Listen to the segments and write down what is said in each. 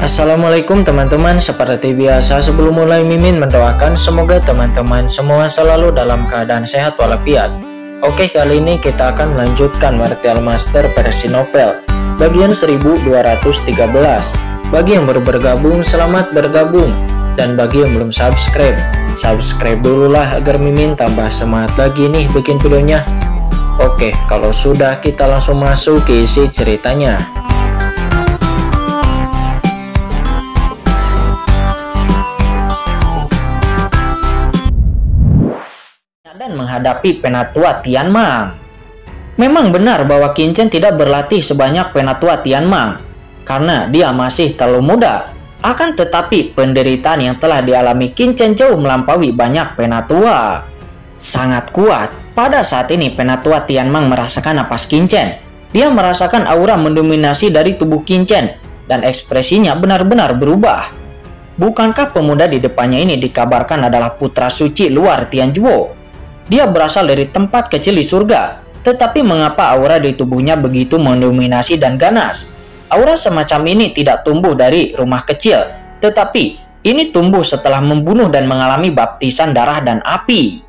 Assalamualaikum teman-teman, seperti biasa sebelum mulai Mimin mendoakan semoga teman-teman semua selalu dalam keadaan sehat walafiat. Oke, kali ini kita akan melanjutkan Martial Master versi novel bagian 1213. Bagi yang baru bergabung, selamat bergabung, dan bagi yang belum subscribe dulu lah agar Mimin tambah semangat lagi nih bikin videonya. Oke, kalau sudah kita langsung masuk ke isi ceritanya. Dan menghadapi Penatua Tianmang. Memang benar bahwa Qin Chen tidak berlatih sebanyak Penatua Tianmang karena dia masih terlalu muda. Akan tetapi penderitaan yang telah dialami Qin Chen jauh melampaui banyak Penatua. Sangat kuat. Pada saat ini Penatua Tianmang merasakan napas Qin Chen. Dia merasakan aura mendominasi dari tubuh Qin Chen dan ekspresinya benar-benar berubah. Bukankah pemuda di depannya ini dikabarkan adalah putra suci luar Tianzhuo? Dia berasal dari tempat kecil di surga, tetapi mengapa aura di tubuhnya begitu mendominasi dan ganas? Aura semacam ini tidak tumbuh dari rumah kecil, tetapi ini tumbuh setelah membunuh dan mengalami baptisan darah dan api.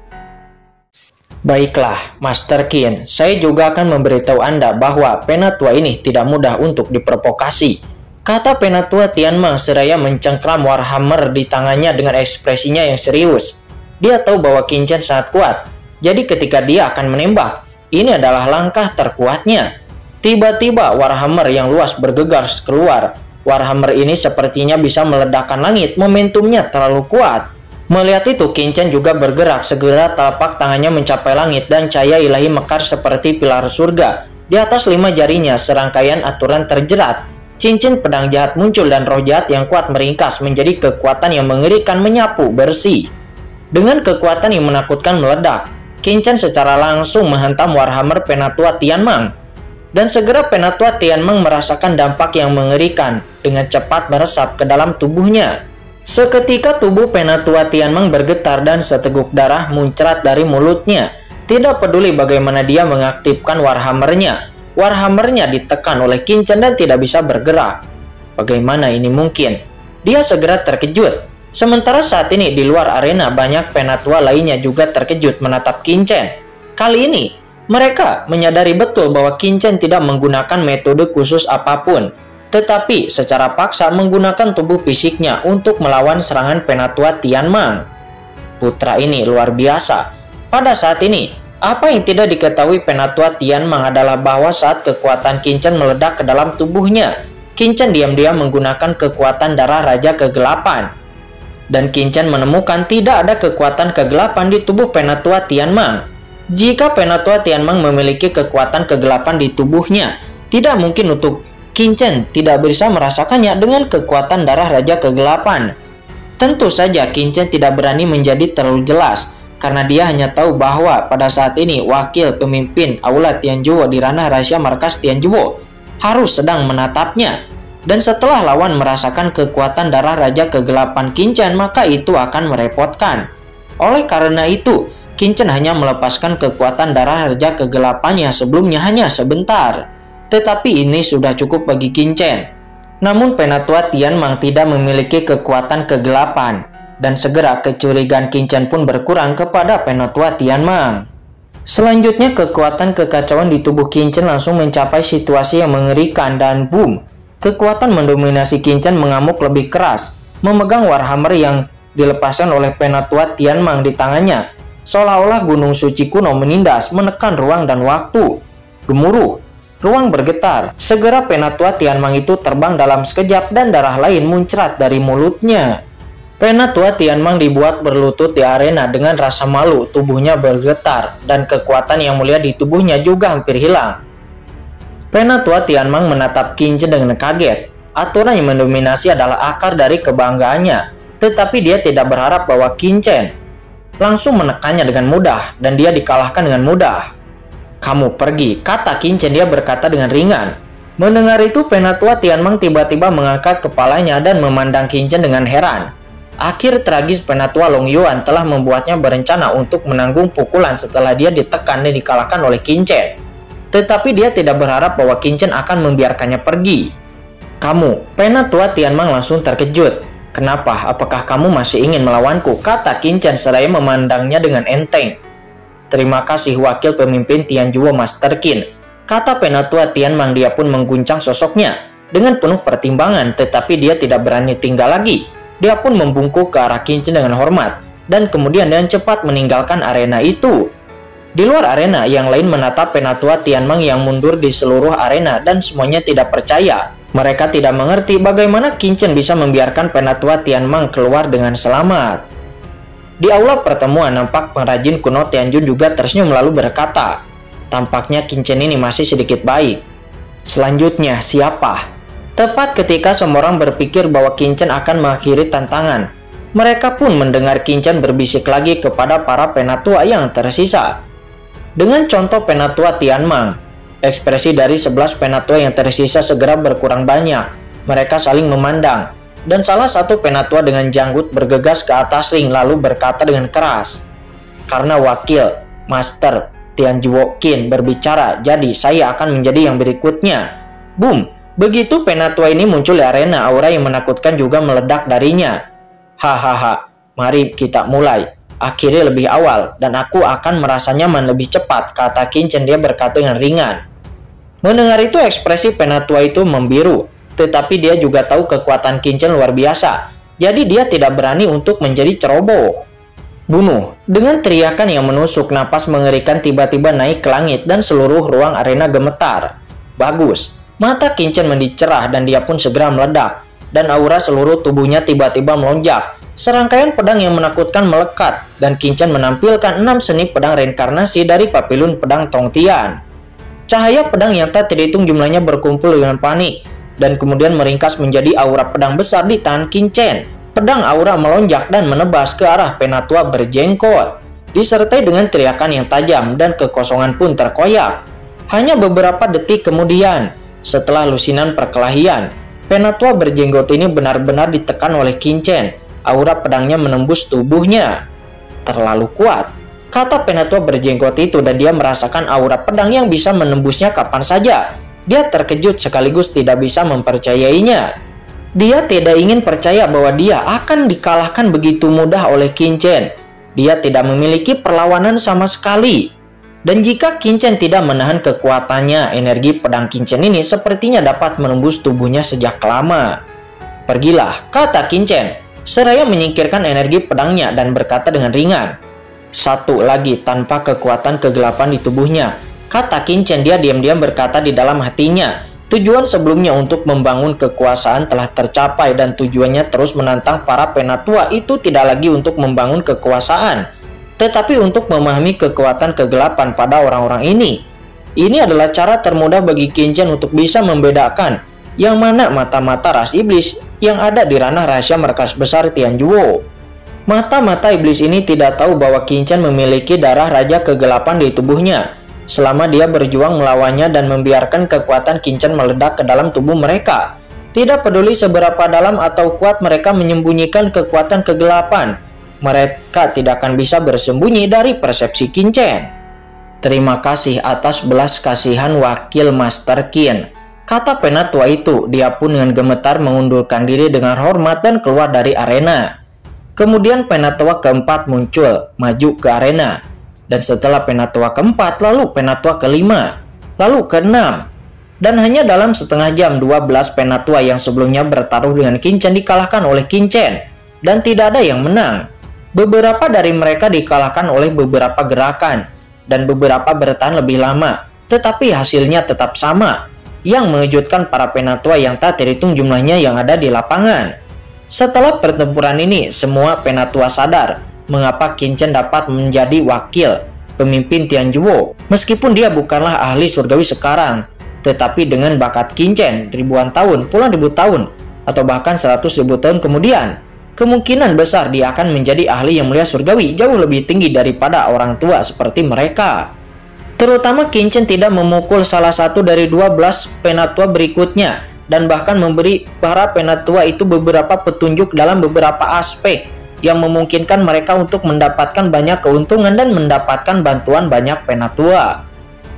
Baiklah, Master Qin, saya juga akan memberitahu Anda bahwa Penatua ini tidak mudah untuk diprovokasi, kata Penatua Tianmang seraya mencengkram Warhammer di tangannya dengan ekspresinya yang serius. Dia tahu bahwa Qin Chen sangat kuat, jadi ketika dia akan menembak, ini adalah langkah terkuatnya. Tiba-tiba Warhammer yang luas bergegar keluar. Warhammer ini sepertinya bisa meledakkan langit, momentumnya terlalu kuat. Melihat itu, Qin Chen juga bergerak, segera telapak tangannya mencapai langit dan cahaya ilahi mekar seperti pilar surga. Di atas 5 jarinya, serangkaian aturan terjerat. Cincin pedang jahat muncul dan roh jahat yang kuat meringkas menjadi kekuatan yang mengerikan menyapu bersih. Dengan kekuatan yang menakutkan meledak, Qin Chen secara langsung menghantam Warhammer Penatua Tianmang. Dan segera Penatua Tianmang merasakan dampak yang mengerikan dengan cepat meresap ke dalam tubuhnya. Seketika tubuh Penatua Tianmang bergetar dan seteguk darah muncrat dari mulutnya. Tidak peduli bagaimana dia mengaktifkan Warhammernya. Warhammernya ditekan oleh Qin Chen dan tidak bisa bergerak. Bagaimana ini mungkin? Dia segera terkejut. Sementara saat ini di luar arena banyak Penatua lainnya juga terkejut menatap Qin Chen. Kali ini mereka menyadari betul bahwa Qin Chen tidak menggunakan metode khusus apapun, tetapi secara paksa menggunakan tubuh fisiknya untuk melawan serangan Penatua Tianmang. Putra ini luar biasa. Pada saat ini, apa yang tidak diketahui Penatua Tianmang adalah bahwa saat kekuatan Qin Chen meledak ke dalam tubuhnya, Qin Chen diam-diam menggunakan kekuatan darah Raja Kegelapan. Dan Qin Chen menemukan tidak ada kekuatan kegelapan di tubuh Penatua Tianmang. Jika Penatua Tianmang memiliki kekuatan kegelapan di tubuhnya, tidak mungkin untuk Qin Chen tidak bisa merasakannya dengan kekuatan darah Raja Kegelapan. Tentu saja Qin Chen tidak berani menjadi terlalu jelas, karena dia hanya tahu bahwa pada saat ini wakil pemimpin Aula Tianzhuo di ranah rahasia markas Tianzhuo harus sedang menatapnya. Dan setelah lawan merasakan kekuatan darah Raja Kegelapan Qin Chen, maka itu akan merepotkan. Oleh karena itu, Qin Chen hanya melepaskan kekuatan darah Raja Kegelapannya sebelumnya hanya sebentar. Tetapi ini sudah cukup bagi Qin Chen. Namun Penatua Tianmang tidak memiliki kekuatan kegelapan, dan segera kecurigaan Qin Chen pun berkurang kepada Penatua Tianmang. Selanjutnya kekuatan kekacauan di tubuh Qin Chen langsung mencapai situasi yang mengerikan dan boom. Kekuatan mendominasi Qin Chen mengamuk lebih keras, memegang Warhammer yang dilepaskan oleh Penatua Tianmang di tangannya, seolah-olah gunung suci kuno menindas, menekan ruang dan waktu. Gemuruh, ruang bergetar. Segera Penatua Tianmang itu terbang dalam sekejap dan darah lain muncrat dari mulutnya. Penatua Tianmang dibuat berlutut di arena dengan rasa malu, tubuhnya bergetar, dan kekuatan yang mulia di tubuhnya juga hampir hilang. Penatua Tianmang menatap Qin Chen dengan kaget. Aturan yang mendominasi adalah akar dari kebanggaannya, tetapi dia tidak berharap bahwa Qin Chen langsung menekannya dengan mudah, dan dia dikalahkan dengan mudah. "Kamu pergi," kata Qin Chen, dia berkata dengan ringan. Mendengar itu, Penatua Tianmang tiba-tiba mengangkat kepalanya dan memandang Qin Chen dengan heran. Akhir tragis Penatua Long Yuan telah membuatnya berencana untuk menanggung pukulan setelah dia ditekan dan dikalahkan oleh Qin Chen. Tetapi dia tidak berharap bahwa Qin Chen akan membiarkannya pergi. Kamu, Penatua Tianmang langsung terkejut. Kenapa? Apakah kamu masih ingin melawanku? Kata Qin Chen seraya memandangnya dengan enteng. Terima kasih wakil pemimpin Tianjuo Master Qin. Kata Penatua Tianmang, dia pun mengguncang sosoknya dengan penuh pertimbangan, tetapi dia tidak berani tinggal lagi. Dia pun membungkuk ke arah Qin Chen dengan hormat, dan kemudian dengan cepat meninggalkan arena itu. Di luar arena, yang lain menatap Penatua Tianmang yang mundur di seluruh arena dan semuanya tidak percaya. Mereka tidak mengerti bagaimana Qin Chen bisa membiarkan Penatua Tianmang keluar dengan selamat. Di aula pertemuan, nampak pengrajin kuno Tianjun juga tersenyum lalu berkata, tampaknya Qin Chen ini masih sedikit baik. Selanjutnya, siapa? Tepat ketika semua orang berpikir bahwa Qin Chen akan mengakhiri tantangan, mereka pun mendengar Qin Chen berbisik lagi kepada para penatua yang tersisa. Dengan contoh Penatua Tianmang, ekspresi dari 11 penatua yang tersisa segera berkurang banyak. Mereka saling memandang, dan salah satu penatua dengan janggut bergegas ke atas ring lalu berkata dengan keras, karena wakil Master Tianjuo Qin berbicara, jadi saya akan menjadi yang berikutnya. Boom! Begitu penatua ini muncul di arena, aura yang menakutkan juga meledak darinya. Hahaha, mari kita mulai. Akhirnya lebih awal, dan aku akan merasa nyaman lebih cepat, kata Qin Chen, dia berkata dengan ringan. Mendengar itu, ekspresi penatua itu membiru, tetapi dia juga tahu kekuatan Qin Chen luar biasa, jadi dia tidak berani untuk menjadi ceroboh. Bunuh! Dengan teriakan yang menusuk, napas mengerikan tiba-tiba naik ke langit dan seluruh ruang arena gemetar. Bagus! Mata Qin Chen menjadi cerah dan dia pun segera meledak, dan aura seluruh tubuhnya tiba-tiba melonjak. Serangkaian pedang yang menakutkan melekat, dan Qin Chen menampilkan 6 seni pedang reinkarnasi dari papilun pedang Tongtian. Cahaya pedang yang tak terhitung jumlahnya berkumpul dengan panik, dan kemudian meringkas menjadi aura pedang besar di tangan Qin Chen. Pedang aura melonjak dan menebas ke arah penatua berjenggot, disertai dengan teriakan yang tajam dan kekosongan pun terkoyak. Hanya beberapa detik kemudian, setelah lusinan perkelahian, penatua berjenggot ini benar-benar ditekan oleh Qin Chen. Aura pedangnya menembus tubuhnya. Terlalu kuat, kata penatua berjenggot itu, dan dia merasakan aura pedang yang bisa menembusnya kapan saja. Dia terkejut sekaligus tidak bisa mempercayainya. Dia tidak ingin percaya bahwa dia akan dikalahkan begitu mudah oleh Qin Chen. Dia tidak memiliki perlawanan sama sekali. Dan jika Qin Chen tidak menahan kekuatannya, energi pedang Qin Chen ini sepertinya dapat menembus tubuhnya sejak lama. Pergilah, kata Qin Chen, seraya menyingkirkan energi pedangnya dan berkata dengan ringan. Satu lagi tanpa kekuatan kegelapan di tubuhnya, kata Qin Chen. Dia diam-diam berkata di dalam hatinya, tujuan sebelumnya untuk membangun kekuasaan telah tercapai, dan tujuannya terus menantang para penatua itu tidak lagi untuk membangun kekuasaan, tetapi untuk memahami kekuatan kegelapan pada orang-orang ini. Ini adalah cara termudah bagi Qin Chen untuk bisa membedakan yang mana mata-mata ras iblis yang ada di ranah rahasia markas besar Tianjuo. Mata-mata iblis ini tidak tahu bahwa Qin Chen memiliki darah raja kegelapan di tubuhnya. Selama dia berjuang melawannya dan membiarkan kekuatan Qin Chen meledak ke dalam tubuh mereka, tidak peduli seberapa dalam atau kuat mereka menyembunyikan kekuatan kegelapan, mereka tidak akan bisa bersembunyi dari persepsi Qin Chen. Terima kasih atas belas kasihan wakil Master Qin, kata penatua itu. Dia pun dengan gemetar mengundurkan diri dengan hormat dan keluar dari arena. Kemudian penatua keempat muncul, maju ke arena. Dan setelah penatua keempat, lalu penatua kelima, lalu keenam. Dan hanya dalam setengah jam, 12 penatua yang sebelumnya bertaruh dengan Qin Chen dikalahkan oleh Qin Chen. Dan tidak ada yang menang. Beberapa dari mereka dikalahkan oleh beberapa gerakan, dan beberapa bertahan lebih lama. Tetapi hasilnya tetap sama, yang mengejutkan para penatua yang tak terhitung jumlahnya yang ada di lapangan. Setelah pertempuran ini, semua penatua sadar mengapa Qin Chen dapat menjadi wakil pemimpin Tianjuo. Meskipun dia bukanlah ahli surgawi sekarang, tetapi dengan bakat Qin Chen ribuan tahun, puluhan ribu tahun, atau bahkan 100.000 tahun kemudian, kemungkinan besar dia akan menjadi ahli yang mulia surgawi jauh lebih tinggi daripada orang tua seperti mereka. Terutama Qin Chen tidak memukul salah satu dari 12 penatua berikutnya, dan bahkan memberi para penatua itu beberapa petunjuk dalam beberapa aspek yang memungkinkan mereka untuk mendapatkan banyak keuntungan dan mendapatkan bantuan banyak penatua.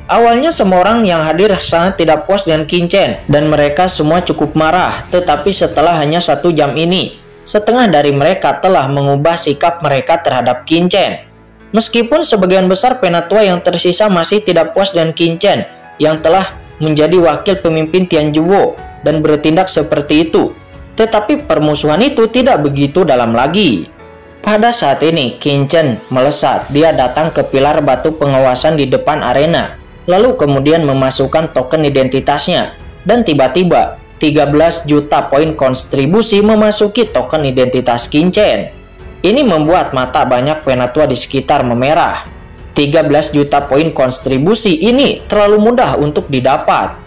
Awalnya semua orang yang hadir sangat tidak puas dengan Qin Chen dan mereka semua cukup marah. Tetapi setelah hanya 1 jam ini, setengah dari mereka telah mengubah sikap mereka terhadap Qin Chen. Meskipun sebagian besar penatua yang tersisa masih tidak puas dengan Qin Chen yang telah menjadi wakil pemimpin Tianjuo dan bertindak seperti itu, tetapi permusuhan itu tidak begitu dalam lagi. Pada saat ini, Qin Chen melesat. Dia datang ke pilar batu pengawasan di depan arena, lalu kemudian memasukkan token identitasnya, dan tiba-tiba 13 juta poin kontribusi memasuki token identitas Qin Chen. Ini membuat mata banyak penatua di sekitar memerah. 13 juta poin kontribusi ini terlalu mudah untuk didapat.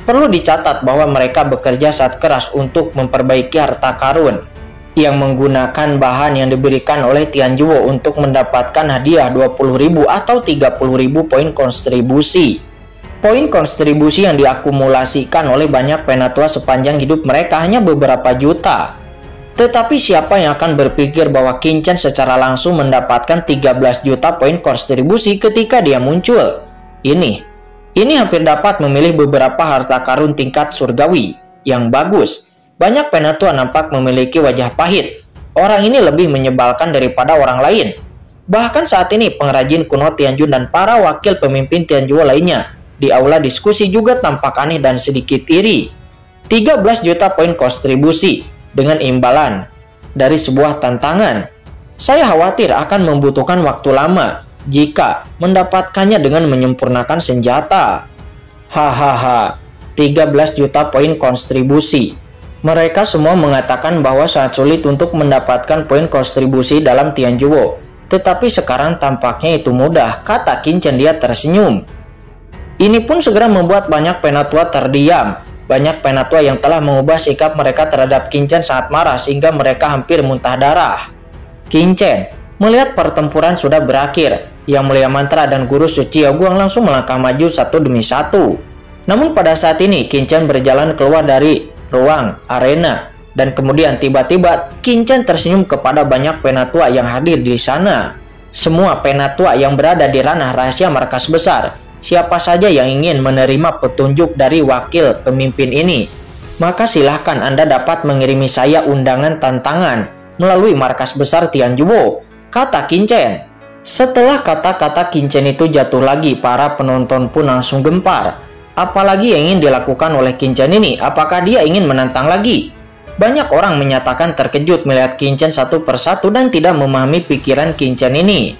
Perlu dicatat bahwa mereka bekerja sangat keras untuk memperbaiki harta karun yang menggunakan bahan yang diberikan oleh Tianjuo untuk mendapatkan hadiah 20.000 atau 30.000 poin kontribusi. Poin kontribusi yang diakumulasikan oleh banyak penatua sepanjang hidup mereka hanya beberapa juta. Tetapi siapa yang akan berpikir bahwa Qin Chen secara langsung mendapatkan 13 juta poin kontribusi ketika dia muncul? Ini hampir dapat memilih beberapa harta karun tingkat surgawi yang bagus. Banyak penatua nampak memiliki wajah pahit. Orang ini lebih menyebalkan daripada orang lain. Bahkan saat ini pengrajin kuno Tianjun dan para wakil pemimpin Tianjuo lainnya di aula diskusi juga tampak aneh dan sedikit iri. 13 juta poin kontribusi dengan imbalan dari sebuah tantangan. Saya khawatir akan membutuhkan waktu lama jika mendapatkannya dengan menyempurnakan senjata. Hahaha, 13 juta poin kontribusi. Mereka semua mengatakan bahwa sangat sulit untuk mendapatkan poin kontribusi dalam Tianjuo. Tetapi sekarang tampaknya itu mudah, kata Qin Chen. Dia tersenyum. Ini pun segera membuat banyak penatua terdiam. Banyak penatua yang telah mengubah sikap mereka terhadap Qin Chen sangat marah sehingga mereka hampir muntah darah. Qin Chen melihat pertempuran sudah berakhir. Yang Mulia Mantra dan Guru Suci Yaoguang langsung melangkah maju satu demi satu. Namun pada saat ini Qin Chen berjalan keluar dari ruang arena dan kemudian tiba-tiba Qin Chen tersenyum kepada banyak penatua yang hadir di sana. Semua penatua yang berada di ranah rahasia markas besar, siapa saja yang ingin menerima petunjuk dari wakil pemimpin ini, maka silahkan Anda dapat mengirimi saya undangan tantangan melalui markas besar Tianjuo, kata Qin Chen. Setelah kata-kata Qin Chen itu jatuh lagi, para penonton pun langsung gempar. Apalagi yang ingin dilakukan oleh Qin Chen ini? Apakah dia ingin menantang lagi? Banyak orang menyatakan terkejut melihat Qin Chen satu persatu dan tidak memahami pikiran Qin Chen ini.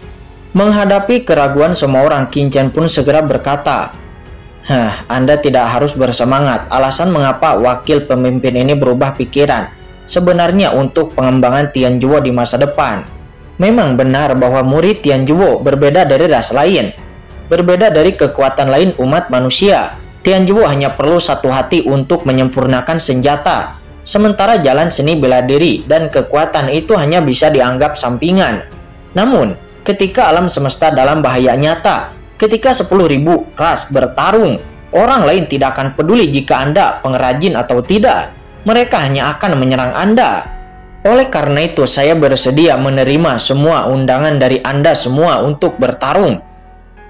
Menghadapi keraguan semua orang, Qin Chen pun segera berkata, Anda tidak harus bersemangat. Alasan mengapa wakil pemimpin ini berubah pikiran sebenarnya untuk pengembangan Tianjuo di masa depan. Memang benar bahwa murid Tianjuo berbeda dari ras lain, berbeda dari kekuatan lain umat manusia. Tianjuo hanya perlu satu hati untuk menyempurnakan senjata, sementara jalan seni bela diri dan kekuatan itu hanya bisa dianggap sampingan. Namun, ketika alam semesta dalam bahaya nyata, ketika 10.000 ras bertarung, orang lain tidak akan peduli jika Anda pengrajin atau tidak. Mereka hanya akan menyerang Anda. Oleh karena itu, saya bersedia menerima semua undangan dari Anda semua untuk bertarung.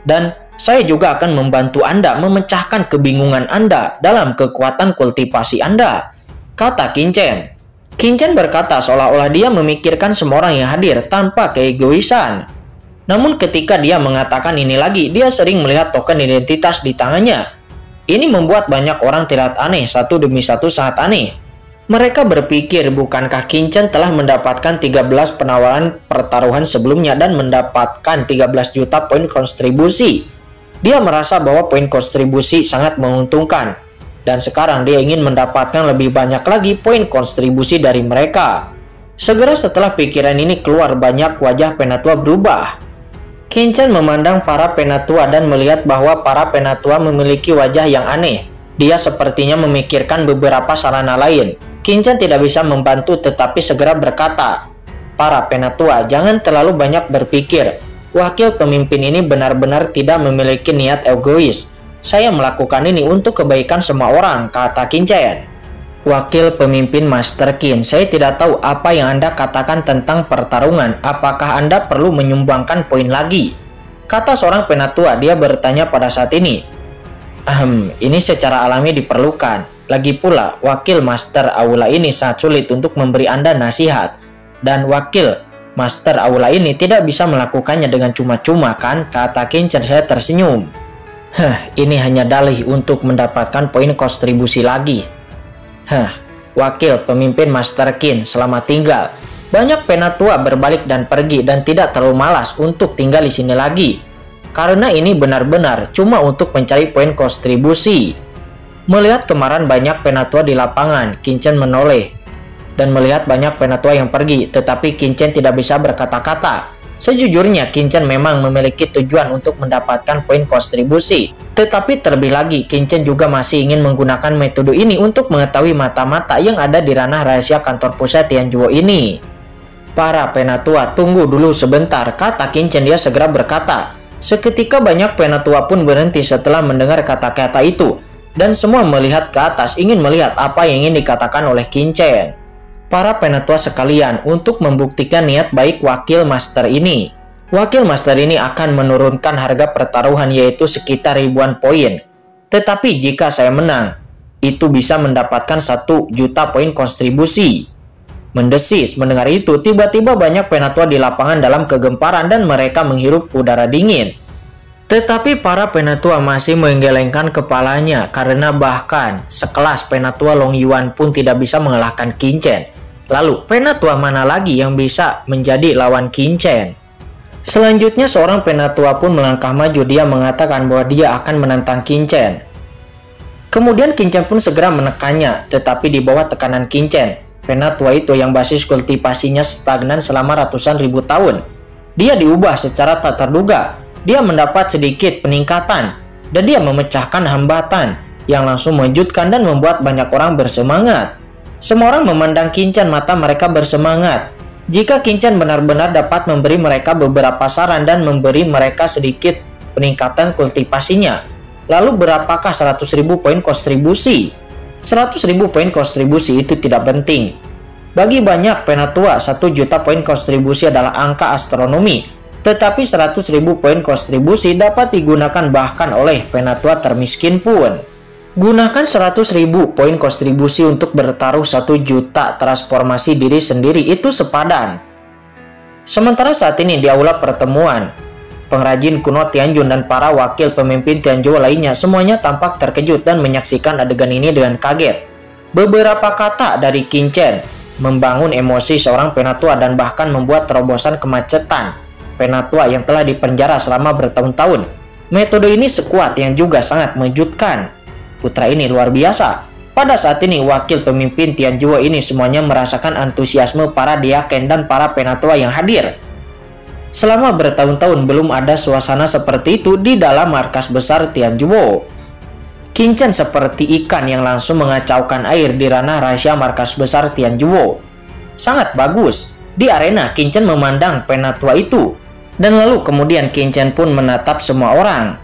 Dan saya juga akan membantu Anda memecahkan kebingungan Anda dalam kekuatan kultivasi Anda, kata Qin Chen. Qin Chen berkata seolah-olah dia memikirkan semua orang yang hadir tanpa keegoisan. Namun ketika dia mengatakan ini lagi, dia sering melihat token identitas di tangannya. Ini membuat banyak orang terlihat aneh, satu demi satu sangat aneh. Mereka berpikir, bukankah Qin Chen telah mendapatkan 13 penawaran pertaruhan sebelumnya dan mendapatkan 13 juta poin kontribusi? Dia merasa bahwa poin kontribusi sangat menguntungkan, dan sekarang dia ingin mendapatkan lebih banyak lagi poin kontribusi dari mereka. Segera setelah pikiran ini keluar, banyak wajah penatua berubah. Qin Chen memandang para penatua dan melihat bahwa para penatua memiliki wajah yang aneh. Dia sepertinya memikirkan beberapa sarana lain. Qin Chen tidak bisa membantu tetapi segera berkata, "Para penatua, jangan terlalu banyak berpikir. Wakil pemimpin ini benar-benar tidak memiliki niat egois. Saya melakukan ini untuk kebaikan semua orang," kata Qin Chen. Wakil pemimpin Master Qin, saya tidak tahu apa yang Anda katakan tentang pertarungan. Apakah Anda perlu menyumbangkan poin lagi? Kata seorang penatua, dia bertanya pada saat ini. Ini secara alami diperlukan. Lagi pula, wakil master aula ini sangat sulit untuk memberi Anda nasihat. Dan wakil master aula ini tidak bisa melakukannya dengan cuma-cuma kan? Kata Kincen. Saya tersenyum. Ini hanya dalih untuk mendapatkan poin kontribusi lagi. Wakil pemimpin Master Qin, selamat tinggal. Banyak penatua berbalik dan pergi dan tidak terlalu malas untuk tinggal di sini lagi. Karena ini benar-benar cuma untuk mencari poin kontribusi. Melihat kemarahan banyak penatua di lapangan, Kincen menoleh. Dan melihat banyak penatua yang pergi, tetapi Kincen tidak bisa berkata-kata. Sejujurnya, Kincen memang memiliki tujuan untuk mendapatkan poin kontribusi. Tetapi terlebih lagi, Kincen juga masih ingin menggunakan metode ini untuk mengetahui mata-mata yang ada di ranah rahasia kantor pusat Tianjuo ini. Para penatua, tunggu dulu sebentar, kata Kincen. Dia segera berkata. Seketika banyak penatua pun berhenti setelah mendengar kata-kata itu. Dan semua melihat ke atas, ingin melihat apa yang ingin dikatakan oleh Kincen. Para penatua sekalian, untuk membuktikan niat baik wakil master ini. Wakil master ini akan menurunkan harga pertaruhan yaitu sekitar ribuan poin. Tetapi jika saya menang, itu bisa mendapatkan 1 juta poin kontribusi. Mendesis mendengar itu, tiba-tiba banyak penatua di lapangan dalam kegemparan dan mereka menghirup udara dingin. Tetapi para penatua masih menggelengkan kepalanya karena bahkan sekelas penatua Long Yuan pun tidak bisa mengalahkan Kincen. Lalu penatua mana lagi yang bisa menjadi lawan Kincen? Selanjutnya seorang penatua pun melangkah maju. Dia mengatakan bahwa dia akan menantang Kincen. Kemudian Kincen pun segera menekannya, tetapi di bawah tekanan Kincen, penatua itu yang basis kultivasinya stagnan selama ratusan ribu tahun, dia diubah secara tak terduga. Dia mendapat sedikit peningkatan dan dia memecahkan hambatan yang langsung mengejutkan dan membuat banyak orang bersemangat. Semua orang memandang Kincen, mata mereka bersemangat. Jika Kincen benar-benar dapat memberi mereka beberapa saran dan memberi mereka sedikit peningkatan kultivasinya, lalu berapakah 100.000 poin kontribusi? 100.000 poin kontribusi itu tidak penting. Bagi banyak penatua, 1 juta poin kontribusi adalah angka astronomi. Tetapi 100.000 poin kontribusi dapat digunakan bahkan oleh penatua termiskin pun. Gunakan 100.000 poin kontribusi untuk bertaruh 1 juta transformasi diri sendiri, itu sepadan. Sementara saat ini di aula pertemuan, pengrajin kuno Tianjun dan para wakil pemimpin Tianjuo lainnya semuanya tampak terkejut dan menyaksikan adegan ini dengan kaget. Beberapa kata dari Kincen membangun emosi seorang penatua dan bahkan membuat terobosan kemacetan penatua yang telah dipenjara selama bertahun-tahun. Metode ini sekuat yang juga sangat mengejutkan. Putra ini luar biasa. Pada saat ini wakil pemimpin Tianjuo ini semuanya merasakan antusiasme para diaken dan para penatua yang hadir. Selama bertahun-tahun belum ada suasana seperti itu di dalam markas besar Tianjuo. Kincen seperti ikan yang langsung mengacaukan air di ranah rahasia markas besar Tianjuo. Sangat bagus. Di arena, Kincen memandang penatua itu. Dan lalu kemudian Kincen pun menatap semua orang.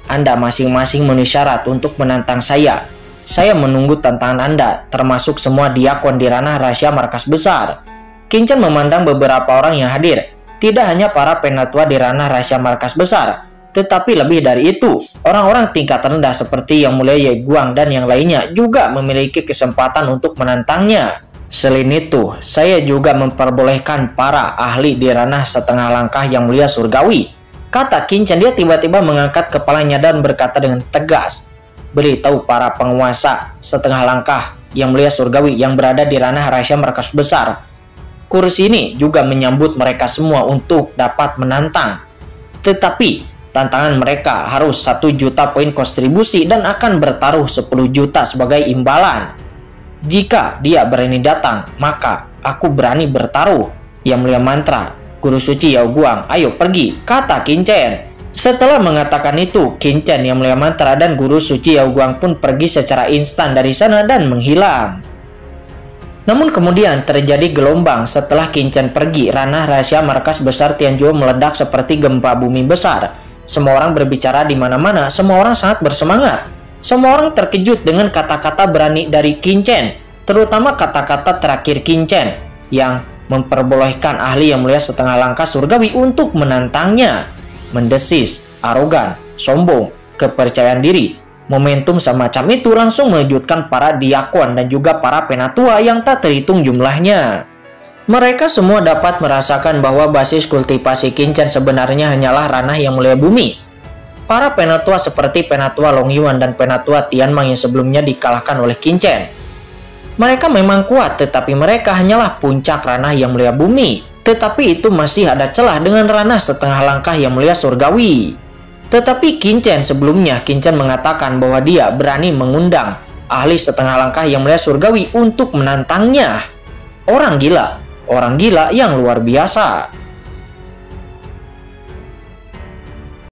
Anda masing-masing memenuhi syarat untuk menantang saya. Saya menunggu tantangan Anda, termasuk semua diakon di ranah rahasia markas besar. Kincen memandang beberapa orang yang hadir. Tidak hanya para penatua di ranah rahasia markas besar, tetapi lebih dari itu, orang-orang tingkat rendah seperti Yang Mulia Ye Guang dan yang lainnya juga memiliki kesempatan untuk menantangnya. Selain itu, saya juga memperbolehkan para ahli di ranah setengah langkah Yang Mulia Surgawi, kata Kincen. Dia tiba-tiba mengangkat kepalanya dan berkata dengan tegas, beritahu para penguasa setengah langkah Yang Mulia Surgawi yang berada di ranah rahasia markas besar. Kursi ini juga menyambut mereka semua untuk dapat menantang. Tetapi tantangan mereka harus 1 juta poin kontribusi dan akan bertaruh 10 juta sebagai imbalan. Jika dia berani datang, maka aku berani bertaruh. Yang Mulia Mantra, Guru Suci Yao Guang, ayo pergi, kata Kincen. Setelah mengatakan itu, Kincen, Yang Mulia Mantra, dan Guru Suci Yao Guang pun pergi secara instan dari sana dan menghilang. Namun kemudian terjadi gelombang setelah Kincen pergi. Ranah rahasia markas besar Tianjuo meledak seperti gempa bumi besar. Semua orang berbicara di mana-mana, semua orang sangat bersemangat. Semua orang terkejut dengan kata-kata berani dari Kincen, terutama kata-kata terakhir Kincen yang memperbolehkan ahli Yang Mulia setengah langkah surgawi untuk menantangnya. Mendesis, arogan, sombong, kepercayaan diri. Momentum semacam itu langsung mengejutkan para diakon dan juga para penatua yang tak terhitung jumlahnya. Mereka semua dapat merasakan bahwa basis kultivasi Qinchen sebenarnya hanyalah ranah yang mulia bumi. Para penatua seperti penatua Long Yuan dan penatua Tianmang yang sebelumnya dikalahkan oleh Qinchen. Mereka memang kuat, tetapi mereka hanyalah puncak ranah yang mulia bumi. Tetapi itu masih ada celah dengan ranah setengah langkah yang mulia surgawi. Tetapi Qinchen sebelumnya, Qinchen mengatakan bahwa dia berani mengundang ahli setengah langkah yang mulia surgawi untuk menantangnya. Orang gila yang luar biasa.